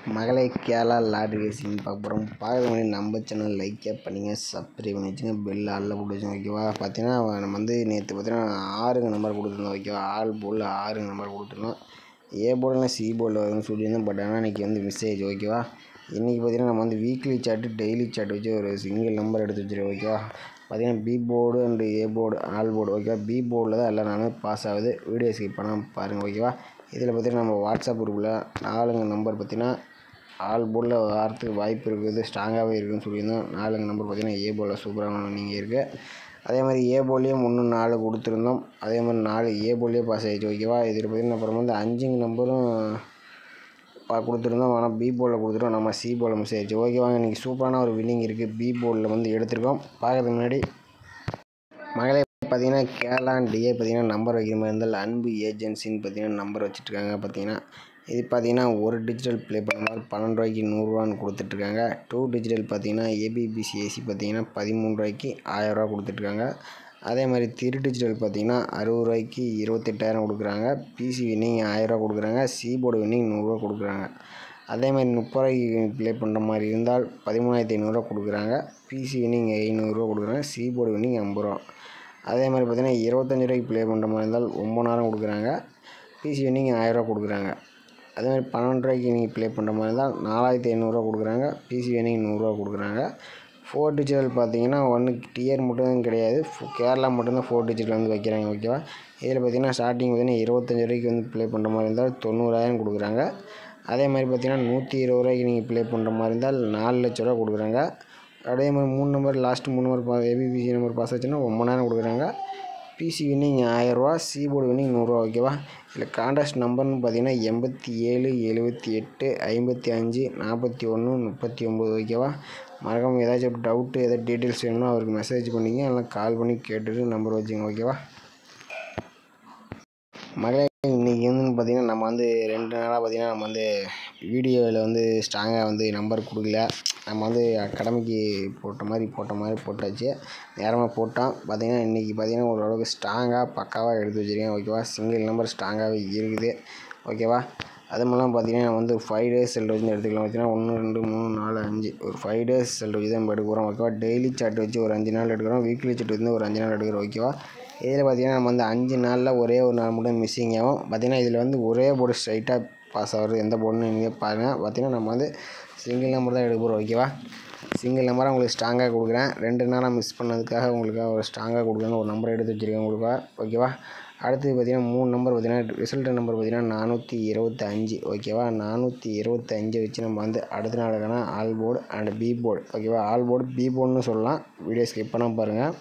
மகளே Kerala lottery racing பார்க்க போகிறோம். பார்க்குறது முன்னாடி நம்ம சேனல் லைக்கே பண்ணிங்க, சப்ஸ்கிரைப் பண்ணி வச்சுங்க, பெல் ஆளில் போட்டு வச்சுங்க. ஓகேவா? பார்த்தீங்கன்னா நம்ம வந்து நேற்று பார்த்தீங்கன்னா 6 நம்பர் கொடுத்துருந்தோம். ஓகேவா? ஆல் போர்டில் 6 நம்பர் கொடுத்துருந்தோம். ஏ போர்டில் சி போர்டில் வரும்னு சொல்லியிருந்தோம். பட் ஆனால் இன்றைக்கி வந்து மிஸ் ஆயிடுச்சு. ஓகேவா? இன்றைக்கி பார்த்தீங்கன்னா நம்ம வந்து வீக்லி சார்ட்டு டெய்லி சார்ட் வச்சு ஒரு சிங்கிள் நம்பர் எடுத்து வச்சுருக்கோம். ஓகேவா? பார்த்தீங்கன்னா B board and A board all board. ஓகேவா? பி போர்டில் தான் எல்லா நாளுமே பாஸ் ஆகுது. வீடியோ ஸ்கிப் பண்ணாமல் பாருங்கள். ஓகேவா? இதில் பார்த்தீங்கன்னா நம்ம வாட்ஸ்அப் குரூப்பில் 4 நம்பர் பார்த்தீங்கன்னா ஆல் போர்டில் வரத்துக்கு வாய்ப்பு இருக்குது, ஸ்ட்ராங்காகவே இருக்குதுன்னு சொல்லியிருந்தோம். 4 நம்பர் பார்த்தீங்கன்னா ஏ போர்டில் சூப்பராக நீங்கள் இருக்குது. அதே மாதிரி ஏ போர்ட்லேயும் 4 கொடுத்துருந்தோம். அதே மாதிரி 4 ஏ போர்ட்லேயே பாஸ் ஆகிடுச்சு. ஓகேவா? இதில் பார்த்தீங்கன்னா அப்புறம் வந்து 5 நம்பரும் கொடுத்துருந்தோம். ஆனால் பி போர்டில் கொடுத்துட்டோம். நம்ம சி போர்டில் மிஸ் ஆகிடுச்சு. ஓகேவாங்க, இன்றைக்கி சூப்பரான ஒரு வின்னிங் இருக்குது. பி போர்டில் வந்து எடுத்திருக்கோம். பார்க்குறதுக்கு முன்னாடி மகளே பார்த்தீங்கன்னா கேரளா டிஏ பார்த்தீங்கன்னா நம்பர் வைக்கிற மாதிரி இருந்தால் அன்பு ஏஜென்சின்னு பார்த்தீங்கன்னா நம்பர் வச்சுட்ருக்காங்க. பார்த்தீங்கன்னா இது பார்த்தீங்கன்னா ஒரு டிஜிட்டல் ப்ளே பண்ணும்போது 12 ரூபாய்க்கு 100 ரூபான்னு கொடுத்துட்ருக்காங்க. 2 டிஜிட்டல் பார்த்தீங்கன்னா ஏபிபிசிஏசி பார்த்தீங்கன்னா 13 ரூபாய்க்கு 1000 ரூபா கொடுத்துட்ருக்காங்க. அதே மாதிரி 3 டிஜிட்டல் பார்த்தீங்கன்னா 60 ரூபாய்க்கு 28,000 கொடுக்குறாங்க. பிசி வின்னிங் 1000 ரூபா கொடுக்குறாங்க. சி போர்டு வின்னிங் 100 ரூபா கொடுக்குறாங்க. அதே மாதிரி 30 ரூபாய்க்கு ப்ளே பண்ணுற மாதிரி இருந்தால் 13,500 கொடுக்குறாங்க. பிசி வின்னிங் 500 ரூபா கொடுக்குறாங்க. சி போர்டு வின்னிங் 50 ரூபா. அதே மாதிரி பார்த்தீங்கன்னா 25 ரூபாய்க்கு ப்ளே பண்ணுற மாதிரி இருந்தால் 9,000 கொடுக்குறாங்க. பிசி வின்னிங் 1000 ரூபா கொடுக்குறாங்க. அதே மாதிரி 12 ரூபாய்க்கு நீங்கள் ப்ளே பண்ணுற மாதிரி இருந்தால் 4,500 கொடுக்குறாங்க. பிசி வின்னிங் 100 ரூபா கொடுக்குறாங்க. 4 டிஜிட்டல் பார்த்தீங்கன்னா ஒன்று டிஆர் மட்டும் கிடையாது, கேரளா மட்டும்தான் 4 டிஜிட்டல் வந்து வைக்கிறாங்க. ஓகேவா? இதில் பார்த்தீங்கன்னா ஸ்டார்டிங் பார்த்தீங்கன்னா 25 ரூபாய்க்கு வந்து ப்ளே பண்ணுற மாதிரி இருந்தால் 90,000 கொடுக்குறாங்க. அதே மாதிரி பார்த்தீங்கன்னா 120 ரூபாய்க்கு நீங்கள் ப்ளே பண்ணுற மாதிரி இருந்தால் 4 லட்ச ரூபா கொடுக்குறாங்க. அதே மாதிரி 3 number last 3 number ABBC number pass ஆச்சுன்னா 9,000 கொடுக்குறாங்க. பிசி வின்னிங் 1000 ரூபா. சி போர்டு வின்னிங் 100 ரூபா. ஓகேவா? இதில் கான்டாஸ்ட் நம்பர்னு பார்த்தீங்கன்னா 87 78 55 41 39. ஓகேவா? மறக்காமல் ஏதாச்சும் டவுட்டு ஏதாவது டீட்டெயில்ஸ் வேணும்னா அவருக்கு மெசேஜ் பண்ணிங்க, இல்லை கால் பண்ணி கேட்டுட்டு நம்பர் வச்சுங்க. ஓகேவா? மகளே இன்றைக்கி வந்து பார்த்திங்கன்னா நம்ம வந்து 2 நாளாக பார்த்திங்கன்னா நம்ம வந்து வீடியோவில் வந்து ஸ்ட்ராங்காக வந்து நம்பர் கொடுக்கல. நம்ம வந்து அகாடமிக்கு போட்ட மாதிரி போட்டாச்சு. நேரமாக போட்டோம். பார்த்திங்கன்னா இன்றைக்கி பார்த்திங்கன்னா ஓரளவுக்கு ஸ்ட்ராங்காக பக்காவாக எடுத்து வச்சுருக்கேன். ஓகேவா? சிங்கிள் நம்பர் ஸ்ட்ராங்காகவே இருக்குது. ஓகேவா? அது மூலம் பார்த்திங்கன்னா வந்து 5 டேஸ் செல் வச்சு எடுத்துக்கலாம். பார்த்திங்கன்னா 1 2 3 4 5 ஒரு 5 டேஸ் செல் வச்சு தான் நம்ம எடுக்க போகிறோம். ஓகேவா? டெய்லி சார்ட் வச்சு ஒரு 5 நாள் எடுக்கிறோம். வீக்லி சார்ட் வந்து ஒரு 5 நாள் எடுக்கிறோம். ஓகேவா? இதில் பார்த்திங்கன்னா நம்ம வந்து 5 நாளில் ஒரே ஒரு நாள் மட்டும் மிஸ்ஸிங் ஆகும். பார்த்திங்கன்னா இதில் வந்து ஒரே போர்டு ஸ்ட்ரைட்டாக பாஸ் ஆகிறது எந்த போர்டுன்னு நீங்கள் பாருங்கள். பார்த்திங்கன்னா நம்ம வந்து சிங்கிள் நம்பர் தான் எடுக்க போகிறோம். ஓகேவா? சிங்கிள் நம்பராக உங்களுக்கு ஸ்ட்ராங்காக கொடுக்குறேன். 2 நாளாக மிஸ் பண்ணதுக்காக உங்களுக்காக ஒரு ஸ்ட்ராங்காக கொடுக்குறேன்னு ஒரு நம்பர் எடுத்து வச்சுருக்கேன் உங்களுக்காக. ஓகேவா? அடுத்தது பார்த்திங்கன்னா 3 நம்பர் பார்த்திங்கன்னா ரிசல்ட் நம்பர் பார்த்திங்கன்னா 425. ஓகேவா? 425 வச்சு நம்ம வந்து அடுத்த நாளுக்கான all board and B board. ஓகேவா? ஆல் போர்டு பி போர்டுன்னு சொல்லலாம். வீடியோ ஸ்கிப் பண்ணாமல் பாருங்கள்.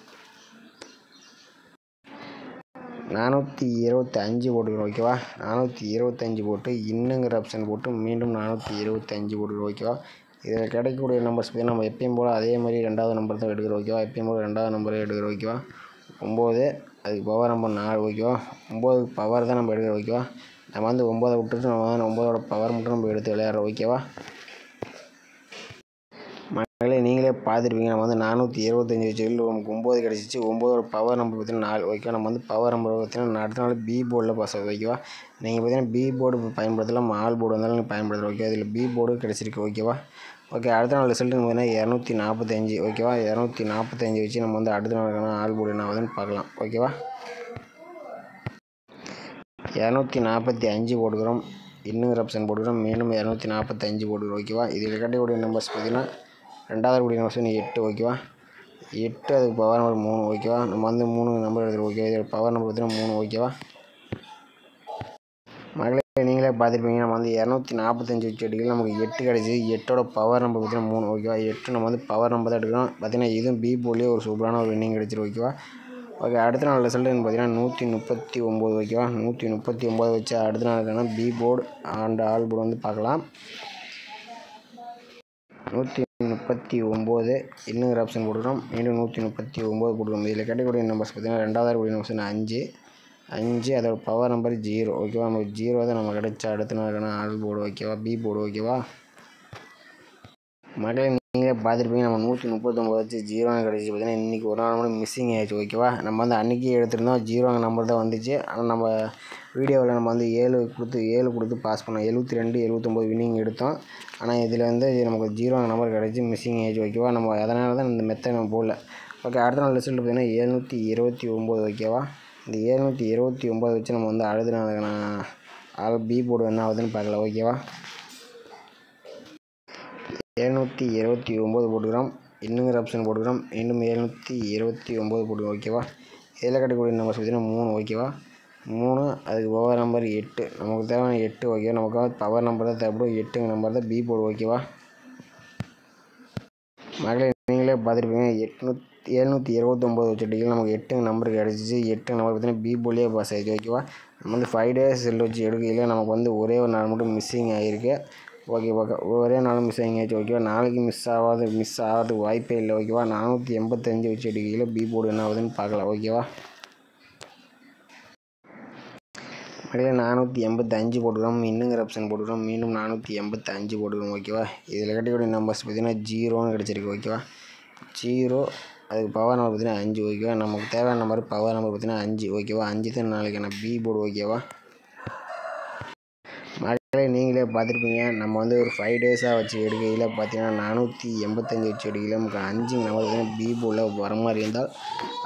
425 போட்டுக்கிறோம். ஓகேவா? 425 போட்டு இன்னுங்கிற ஆப்ஷன் போட்டு மீண்டும் 425 போட்டுக்கிறோம். ஓகேவா? இதில் கிடைக்கக்கூடிய நம்பர்ஸ் பார்த்திங்கன்னா நம்ம எப்பயும் போல் அதே மாதிரி 2வது நம்பர் தான் எடுக்கிறோம். ஓகேவா? எப்பயும் போல் 2வது நம்பரே எடுக்கிறோம். ஓகேவா? 9 அதுக்கு பவர் நம்பர் 4. ஓகேவா? 9க்கு பவர் தான் நம்ம எடுக்கிறோம். ஓகேவா? நம்ம வந்து 9 விட்டுட்டு நம்ம வந்து 9ஓட பவர் மட்டும் நம்ம எடுத்து விளையாடுறோம். ஓகேவா? மகளே நீங்களே பார்த்துருப்பீங்க. நம்ம வந்து 425 வச்சு நமக்கு 9 கிடச்சிச்சு. 9ஓட பவர் நம்பர் பார்த்தீங்கன்னா 4. ஓகேவா? நம்ம வந்து பவர் நம்பர் பார்த்தீங்கன்னா அடுத்த நாள் பி போர்டில் பாஸ் ஆகுது. ஓகேவா? நீங்கள் பார்த்தீங்கன்னா பி போர்டு பயன்படுத்தலாம், ஆல் போர்டு வந்தாலும் நீங்கள் பயன்படுத்தலாம். ஓகே, இதில் பி போர்டு கிடச்சிருக்கு. ஓகேவா? ஓகே, அடுத்த நாள் ரிசல்ட்டு பார்த்தீங்கன்னா 245. ஓகேவா? 245 வச்சு நம்ம வந்து அடுத்த நாளுக்கான ஆல் போர்டு என்ன ஆகுதுன்னு பார்க்கலாம். ஓகேவா? 245 போட்டுக்கிறோம். இன்னுங்கிற ஆப்ஷன் போட்டுக்கிறோம். மீண்டும் 245 போட்டுக்கிறோம். ஓகேவா? இதில் கிடைக்கக்கூடிய நம்பர்ஸ் பார்த்தீங்கன்னா 2வது கூடிய நம்பர்ஸ் 8. ஓகேவா? 8 அதுக்கு பவர் நம்பர் 3. ஓகேவா? நம்ம வந்து 3 நம்பர் எடுத்துருவோம். ஓகே, இதில் பவர் நம்பர் பார்த்தீங்கன்னா 3. ஓகேவா? மகளே நீங்களே பார்த்துருப்பீங்க. நம்ம வந்து 245 வச்சு எடுக்கல, நமக்கு 8 கிடச்சி. 8ஓட பவர் நம்பர் பார்த்தீங்கன்னா 3. ஓகேவா? 8 நம்ம வந்து பவர் நம்பர் தான் எடுக்கிறோம். பார்த்தீங்கன்னா இதுவும் பி போர்ட்லேயே ஒரு சூப்பரான ஒரு வின்னிங் கிடச்சிரும். ஓகேவா? ஓகே, அடுத்த நாள் ரிசல்ட்டுன்னு பார்த்தீங்கன்னா 139. ஓகேவா? 139 வச்சு அடுத்த நாளுக்கான B board and all board வந்து பார்க்கலாம். 139 இன்னுங்கிற ஆப்ஷன் போட்டுக்கிறோம். மீண்டும் 139 போட்டுக்கிறோம். இதில் கிடைக்கக்கூடிய நம்பர்ஸ் பார்த்தீங்கன்னா 2வது கூடிய நம்பர்ஸ் 5 அதோட பவர் நம்பர் 0. ஓகேவா? நமக்கு 0 தான் நம்ம கிடைச்ச அடுத்த நாளுக்கான ஆல் போர்டு. ஓகேவா? B board. ஓகேவா? மகளே நீங்களே பார்த்துருப்பீங்க நம்ம 139 வச்சு 0 கிடச்சிச்சு பார்த்தீங்கன்னா இன்றைக்கி ஒரு நாள் மட்டும் மிஸ்ஸிங் ஆகிடுச்சு ஓகேவா. நம்ம வந்து அன்றைக்கி எடுத்திருந்தோம் 0 நம்பர் தான் வந்துச்சு. ஆனால் நம்ம வீடியோவில் நம்ம வந்து 7 கொடுத்து பாஸ் பண்ணோம். 72 79 வின்னிங் எடுத்தோம். ஆனால் இதில் வந்து நமக்கு 0 நம்பர் கிடச்சி மிஸ்ஸிங் ஆகிடுச்சு ஓகேவா. நம்ம அதனால தான் இந்த மெத்தட் நம்ம போடல. ஓகே, அடுத்த நாள் ரிசல்ட் பார்த்தீங்கன்னா 729 ஓகேவா. இந்த 729 வச்சு நம்ம வந்து அடுத்த நாளுக்கான பி போர்டு என்ன ஆகுதுன்னு பார்க்கலாம் ஓகேவா. 729 போட்டுக்கிறோம். இன்னுங்கிற ஆப்ஷன் போட்டுக்கிறோம். மீண்டும் 729 போட்டுக்கிறோம் ஓகேவா. இதில் கட்டக்கூடிய நம்பர்ஸ் பார்த்தீங்கன்னா 3 ஓகேவா. 3 அதுக்கு பவர் நம்பர் 8. நமக்கு தேவையான 8 ஓகேவா. நமக்கு பவர் நம்பர் தான் தேவைப்படும். 8 நம்பர் தான் பி போர்டு ஓகேவா. மகளே நீங்களே பார்த்துருப்பீங்க 729 வச்சுட்டிங்க நமக்கு 8 நம்பர் கிடச்சிச்சு. 8 நம்பர் பார்த்தீங்கன்னா பி போர்ட்லேயே பாஸ் ஆகிடுச்சு ஓகேவா. நம்ம வந்து 5 days செல் வச்சு எடுக்கையில் நமக்கு வந்து ஒரே ஒரு நாள் மட்டும் மிஸ்ஸிங் ஆகிருக்கு ஓகே. ஒரே நாள் மிஸ் ஆகியாச்சு ஓகேவா. நாளைக்கு மிஸ் ஆகிறதுக்கு வாய்ப்பே இல்லை ஓகேவா. 485 வச்சு எடுக்கையில் பி போர்டு என்ன ஆகுதுன்னு பார்க்கலாம் ஓகேவா. மகளே 485 போட்டுக்கிறோம். இன்னுங்கிற ஆப்ஷன் போட்டுக்கிறோம். மீண்டும் 485 போட்டுக்கிறோம் ஓகேவா. இதில் கட்டக்கூடிய நம்பர்ஸ் பார்த்தீங்கன்னா 0 கிடச்சிருக்கு ஓகேவா. 0 அதுக்கு பவர் நம்பர் பார்த்தீங்கன்னா 5 ஓகேவா. நமக்கு தேவையான நம்பர் பவர் நம்பர் பார்த்தீங்கன்னா 5 ஓகேவா. 5 தான் நாளைக்கான பி போர்டு ஓகேவா. மகளே நீங்களே பார்த்துருப்பீங்க நம்ம வந்து ஒரு 5 days வச்சு எடுக்கையில் பார்த்தீங்கன்னா 485 வச்சு எடுக்கையில் நமக்கு 5 நம்பர் பார்த்தீங்கன்னா பி போர்டில் வர மாதிரி இருந்தால்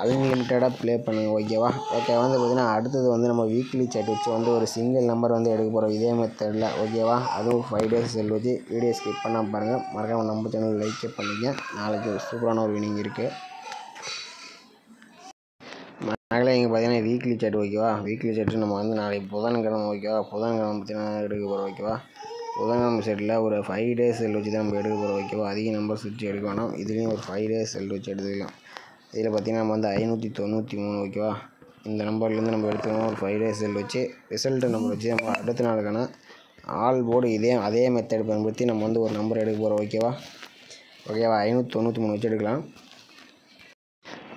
அன்லிமிட்டடாக ப்ளே பண்ணுங்கள் ஓகேவா. ஓகே, வந்து பார்த்தீங்கன்னா அடுத்தது வந்து நம்ம வீக்லி சாட் வச்சு வந்து ஒரு சிங்கிள் நம்பர் வந்து எடுக்க போகிறோம் இதே மெத்தடில் ஓகேவா. அதுவும் 5 days செல் வச்சு வீடியோ ஸ்கிப் பண்ணாமல் பாருங்கள். மறக்காமல் நம்ம சேனல் லைக்கே பண்ணிங்க. நாளைக்கு சூப்பரான ஒரு வினிங் இருக்குது. மகளே இங்கே பார்த்தீங்கன்னா வீக்லி சாட் ஓகேவா. வீக்லி சாட்டு நம்ம வந்து நாளைக்கு புதன்கிழமை ஓகேவா. புதன்கிழமை பார்த்தீங்கன்னா எடுக்க போகிறோம் ஓகேவா. புதன்கிழமை செட்டில் ஒரு 5 days செல் வச்சு தான் நம்ம எடுக்க போகிறோம் ஓகேவா. அதிக நம்பர்ஸ் வச்சு எடுக்க வேணாம். இதுலேயும் ஒரு 5 days செல் வச்சு எடுத்துக்கலாம். இதில் பார்த்தீங்கன்னா நம்ம வந்து 593 ஓகேவா. இந்த நம்பர்லேருந்து நம்ம எடுத்துக்கணும். ஒரு 5 days செல் வச்சு ரிசல்ட்டு நம்பர் வச்சு நம்ம அடுத்த நாளுக்கான ஆல் போர்டு அதே மெத்தட் பயன்படுத்தி நம்ம வந்து ஒரு நம்பர் எடுக்க போகிறோம் ஓகேவா. 593 வச்சு எடுக்கலாம்.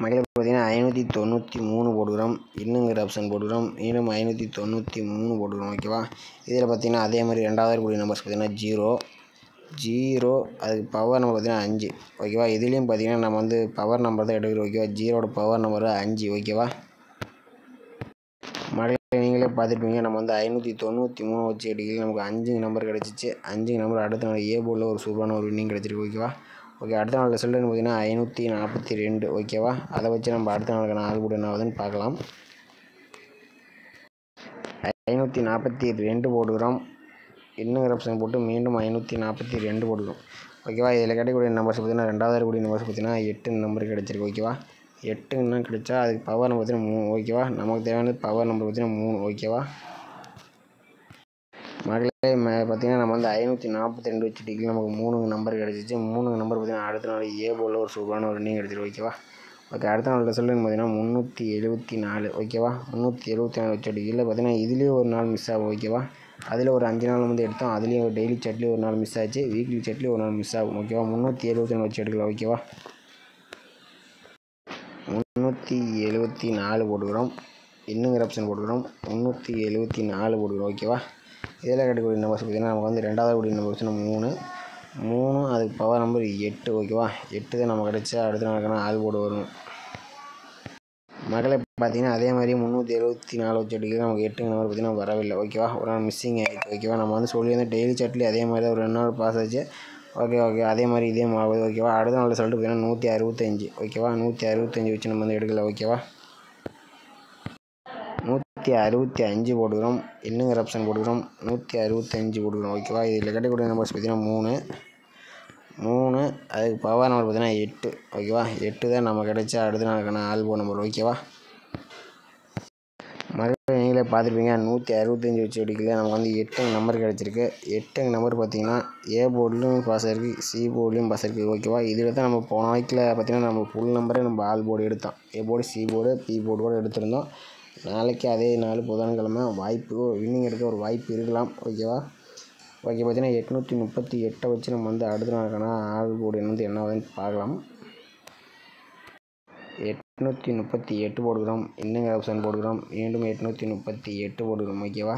மகளே பார்த்தீங்கன்னா 593 போட்டுக்கிறோம். இன்னுங்கிற ஆப்ஷன் போட்டுக்கிறோம். மீண்டும் 593 போட்டுக்கிறோம் ஓகேவா. இதில் பார்த்தீங்கன்னா அதே மாதிரி ரெண்டாவது கூடிய நம்பர்ஸ் பார்த்தீங்கன்னா 0 அதுக்கு பவர் நம்பர் பார்த்தீங்கன்னா 5 ஓகேவா. இதுலேயும் பார்த்தீங்கன்னா நம்ம வந்து பவர் நம்பர் தான் எடுக்கிறோம் ஓகேவா. 0வோட பவர் நம்பர் 5 ஓகேவா. மகளே நீங்களே பார்த்துருப்பீங்க நம்ம வந்து 593 வச்சு எடுக்கையில் நமக்கு 5 நம்பர் கிடச்சிச்சு. 5 நம்பர் அடுத்த நாள் ஏ போர்டில் ஒரு சூப்பரான ஒரு வின்னிங் கிடச்சிருக்கு ஓகேவா. ஓகே, அடுத்த நாள் ரிசல்ட்டுன்னு பார்த்தீங்கன்னா 542 ஓகேவா. அதை வச்சு நம்ம அடுத்த நாளுக்கான ஆள் போர்டு என்ன ஆகுதுன்னு பார்க்கலாம். 542 போட்டுக்கிறோம். இன்னுங்கிற ஆப்ஷன் போட்டு மீண்டும் 542 போட்டுக்கிறோம் ஓகேவா. இதில் கிடைக்கக்கூடிய நம்பர்ஸ் பார்த்தீங்கன்னா ரெண்டாவது கூடிய நம்பர்ஸ் பார்த்தீங்கன்னா 8 நம்பர் கிடச்சிருக்கு ஓகேவா. 8 கிடைச்சா அதுக்கு பவர் நம்பர் பார்த்தீங்கன்னா 3 ஓகேவா. நமக்கு தேவையானது பவர் நம்பர் பார்த்தீங்கன்னா 3 ஓகேவா. மகளே பார்த்தீங்கன்னா நம்ம வந்து 542 வச்சுட்டு நமக்கு 3 நம்பர் கிடச்சிச்சு. 3 நம்பர் பார்த்தீங்கன்னா அடுத்த நாள் ஏ போர்டில் ஒரு சூப்பரான ஒரு ரன்னிங் கிடச்சிருக்கு ஓகேவா. ஓகே, அடுத்த நாள் ரிசல்ட்டுன்னு பார்த்தீங்கன்னா 374 ஓகேவா. 374 வச்சுட்டு பார்த்தீங்கன்னா இதுலேயும் ஒரு நாள் மிஸ் ஆகும் ஓகேவா. அதில் ஒரு 5 நாள் வந்து எடுத்தோம். அதுலேயும் ஒரு டெய்லி சாட்லேயும் ஒரு நாள் மிஸ் ஆச்சு. வீக்லி சாட்லேயும் ஒரு நாள் மிஸ் ஆகும் ஓகேவா. 374 வச்சு எடுக்கலாம் ஓகேவா. 374 போட்டுக்கிறோம். இன்னுங்கிற ஆப்ஷன் போட்டுக்கிறோம். 374 போட்டுக்கிறோம் ஓகேவா. இதில் கிடைக்கக்கூடிய நம்பர்ஸ் பார்த்தீங்கன்னா நமக்கு வந்து ரெண்டாவது கூடிய நம்பர் பார்த்தீங்கன்னா 3 அதுக்கு பவர் நம்பர் 8 ஓகேவா. 8 தான் நம்ம கிடச்சா அடுத்த நாளுக்கான ஆள் போர்டு வரும். மகளே பார்த்தீங்கன்னா அதே மாதிரி 374 வச்சு எடுக்க நமக்கு 8 நம்பர் பார்த்தீங்கன்னா வரவில்லை ஓகேவா. ஒரு நாள் மிஸ்ஸிங் ஆகிடுச்சு ஓகேவா. நம்ம வந்து சொல்லியிருந்தோம் டெய்லி சாட்லேயும் அதே மாதிரி ஒரு 2 நாள் பாஸ் ஆச்சு ஓகே. அதே மாதிரி இதே ஆகுது ஓகேவா. அடுத்த நாள் ரிசல்ட்டு பார்த்தீங்கன்னா 165 ஓகேவா. 165 வச்சு நம்ம வந்து எடுக்கல ஓகேவா. 165 போட்டுக்கிறோம். இன்னுங்கிற ஆப்ஷன் போட்டுக்கிறோம். 165 போட்டுக்கிறோம் ஓகேவா. இதில் கிடைக்கக்கூடிய நம்பர்ஸ் பார்த்தீங்கன்னா 3 அதுக்கு பவர் நம்பர் பார்த்தீங்கன்னா 8 ஓகேவா. 8 தான் நம்ம கிடைச்சா அடுத்த நாளுக்கான ஆல் போர்டு நம்பர் ஓகேவா. மறுபடியும் நீங்களே பார்த்துருப்பீங்க 165 வச்சு எடுக்கல நமக்கு வந்து 8 நம்பர் கிடச்சிருக்கு. 8 நம்பர் பார்த்தீங்கன்னா ஏ போர்ட்லேயும் பாஸ் ஆகிருக்கு, சி போர்ட்லேயும் பாஸ் ஆகிருக்கு ஓகேவா. இதில் தான் நம்ம போன வீக்கில் பார்த்தீங்கன்னா நம்ம ஃபுல் நம்பரே நம்ம ஆல் போர்டு எடுத்தோம். A board, C board, B board கூட எடுத்திருந்தோம். நாளைக்கு அதே நாள் புதன்கிழமை வாய்ப்பு வின்னிங் எடுக்க ஒரு வாய்ப்பு இருக்கலாம் ஓகேவா. ஓகே, பார்த்தீங்கன்னா 838 வச்சு நம்ம வந்து அடுத்த நாளுக்கான ஆல் போர்டு வந்து என்ன ஆகுதுன்னு பார்க்கலாம். 838 போடுகிறோம். இன்னுங்கிற ஆப்ஷன் போடுகிறோம். மீண்டும் 838 போடுகிறோம் ஓகேவா.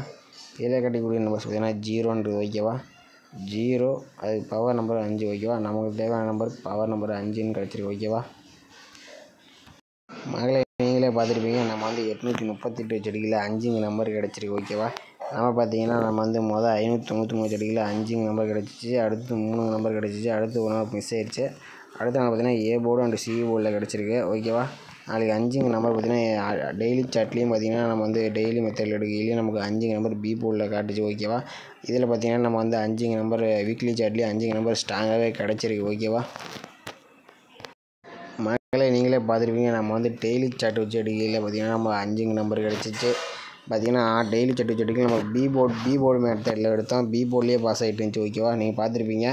இதில் கட்டக்கூடிய நம்பர்ஸ் பார்த்தீங்கன்னா 0ன்றது ஓகேவா. 0 அது பவர் நம்பர் 5 ஓகேவா. நமக்கு தேவையான நம்பர் பவர் நம்பர் 5ன்னு கிடச்சிருக்கு ஓகேவா. மகளே நீங்களே பார்த்துருப்பீங்க, நம்ம வந்து 838 செடிகளில் 5ங்க நம்பர் கிடச்சிருக்கு ஓகேவா. நம்ம பார்த்தீங்கன்னா நம்ம வந்து 593 செடிகளில் 5ங்க நம்பர் கிடச்சிச்சு. அடுத்து 3 நம்பர் கிடச்சிச்சு. அடுத்து ஒரு நம்பர் மிஸ் ஆயிடுச்சு. அடுத்து நான் பார்த்தீங்கன்னா ஏ போர்டு அண்ட் சி போர்டில் கிடச்சிருக்கு ஓகேவா. நாளைக்கு 5ங்க நம்பர் பார்த்தீங்கன்னா டெய்லி சாட்லேயும் பார்த்தீங்கன்னா நம்ம வந்து டெய்லி மெத்தடில் எடுக்கையிலேயே நமக்கு 5ங்க நம்பர் பி போர்டில் காட்டுச்சு ஓகேவா. இதில் பார்த்தீங்கன்னா நம்ம வந்து 5ங்க நம்பர் வீக்லி சாட்லேயும் 5ங்க நம்பர் ஸ்ட்ராங்காகவே கிடச்சிருக்கு ஓகேவா. மகளே நீங்களே பார்த்துருப்பீங்க, நம்ம வந்து டெய்லி சாட் வச்சு எடுக்கையில் பார்த்தீங்கன்னா நம்ம 5ங்க நம்பர் கிடச்சிச்சு. பார்த்தீங்கன்னா டெய்லி சாட் வச்சு எடுக்கையில் நம்ம பி போர்டு மெத்தடில் எடுத்தோம். பி போர்ட்லேயே பாஸ் ஆகிட்டு இருந்துச்சு ஓகேவா. நீங்கள் பார்த்துருப்பீங்க.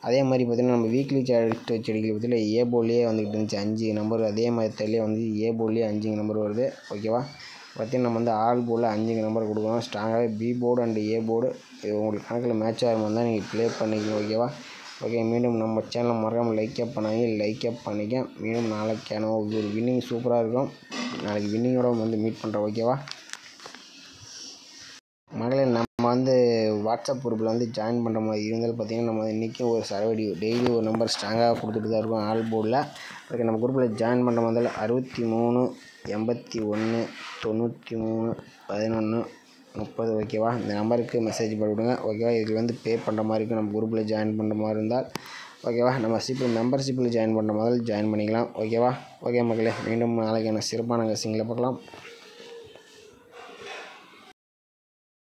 அதே மாதிரி பார்த்தீங்கன்னா நம்ம வீக்லி சாட் வச்சு எடுக்கையில் பார்த்தீங்கன்னா ஏ போர்ட்லேயே வந்துகிட்டு இருந்துச்சு 5 நம்பர். அதே மெத்தட்லேயே வந்து ஏ போர்ட்லேயே 5ங்க நம்பர் வருது ஓகேவா. பார்த்தீங்கன்னா நம்ம வந்து ஆல் போர்டில் 5ங்க நம்பர் கொடுக்கணும். ஸ்ட்ராங்காகவே B board and A board இது உங்களுக்கு கணக்கில் மேட்ச் ஆகிற மாதிரி தான் நீங்கள் ப்ளே பண்ணிக்கணும் ஓகேவா. ஓகே, மீண்டும் நம்ம சேனலை மறக்காமல் லைக் பண்ணிக்க. மீண்டும் நாளைக்கான ஒரு வின்னிங் சூப்பராக இருக்கும். நாளைக்கு வின்னிங்கோட வந்து மீட் பண்ணுறோம் ஓகேவா. மகளே நம்ம வந்து வாட்ஸ்அப் குரூப்பில் வந்து ஜாயின் பண்ணுற மாதிரி இருந்தாலும் பார்த்தீங்கன்னா நம்ம இன்றைக்கும் ஒரு சர்வடி டெய்லி ஒரு நம்பர் ஸ்ட்ராங்காக கொடுத்துட்டு தான் இருக்கும் ஆல் போர்டில். அதுக்கு நம்ம குரூப்பில் ஜாயின் பண்ணுற மாதிரி 63 81 93 11 30 ஓகேவா. இந்த நம்பருக்கு மெசேஜ் பண்ணிவிடுங்க ஓகேவா. இதில் வந்து பே பண்ணுற மாதிரி இருக்கும். நம்ம குரூப்பில் ஜாயின் பண்ணுற மாதிரி இருந்தால் ஓகேவா. நம்ம மெம்பர்ஷிப்பில் ஜாயின் பண்ணுற மாதிரி ஜாயின் பண்ணிக்கலாம் ஓகேவா. ஓகே மக்களே, மீண்டும் நாளைக்கான சிறப்பான கசிங்களை பார்க்கலாம்.